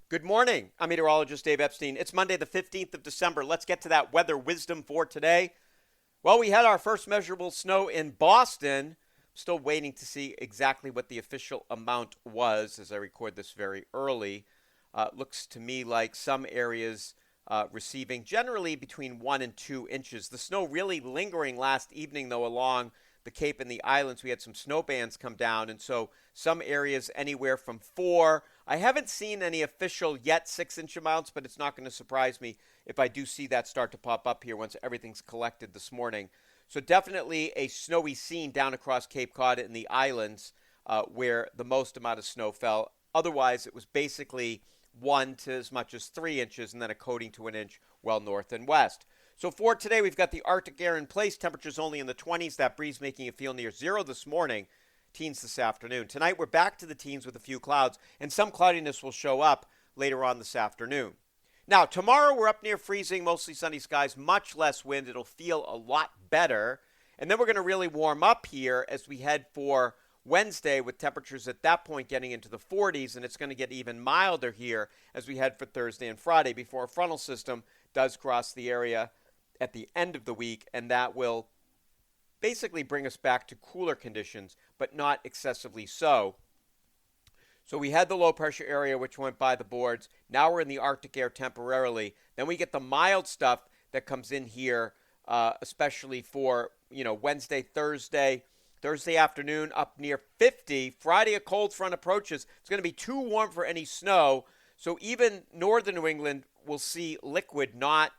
Good morning. I'm meteorologist Dave Epstein. It's Monday, the 15th of December. Let's get to that weather wisdom for today. Well, we had our first measurable snow in Boston. Still waiting to see exactly what the official amount was as I record this very early. Looks to me like some areas receiving generally between 1 and 2 inches. The snow really lingering last evening, though, along the Cape and the islands. We had some snow bands come down, and so some areas anywhere from 4. I haven't seen any official yet 6-inch amounts, but it's not going to surprise me if I do see that start to pop up here once everything's collected this morning. So definitely a snowy scene down across Cape Cod and the islands where the most amount of snow fell. Otherwise, it was basically 1 to as much as 3 inches and then a coating to an inch well north and west. So for today, we've got the Arctic air in place. Temperatures only in the 20s. That breeze making it feel near 0 this morning. Teens this afternoon. Tonight, we're back to the teens with a few clouds, and some cloudiness will show up later on this afternoon. Now, tomorrow, we're up near freezing, mostly sunny skies, much less wind. It'll feel a lot better. And then we're going to really warm up here as we head for Wednesday, with temperatures at that point getting into the 40s, and it's going to get even milder here as we head for Thursday and Friday before a frontal system does cross the area at the end of the week, and that will basically bring us back to cooler conditions, but not excessively so. So we had the low pressure area, which went by the boards. Now we're in the Arctic air temporarily. Then we get the mild stuff that comes in here, especially for Wednesday, Thursday afternoon up near 50. Friday, a cold front approaches. It's going to be too warm for any snow. So even northern New England will see liquid, not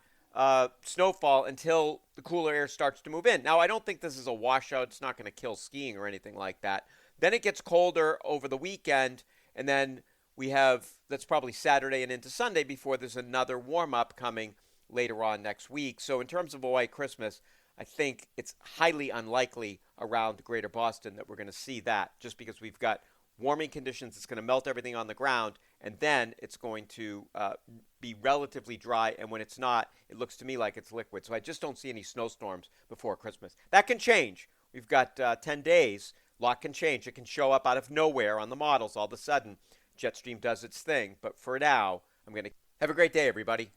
snowfall, until the cooler air starts to move in. Now, I don't think this is a washout. It's not going to kill skiing or anything like that. Then it gets colder over the weekend, and then we have, that's probably Saturday and into Sunday before there's another warm-up coming later on next week. So in terms of a white Christmas, I think it's highly unlikely around greater Boston that we're going to see that, just because we've got warming conditions. It's going to melt everything on the ground, and then it's going to be relatively dry. And when it's not, it looks to me like it's liquid. So I just don't see any snowstorms before Christmas. That can change. We've got 10 days. A lot can change. It can show up out of nowhere on the models all of a sudden. Jetstream does its thing. But for now, I'm going to have a great day, everybody.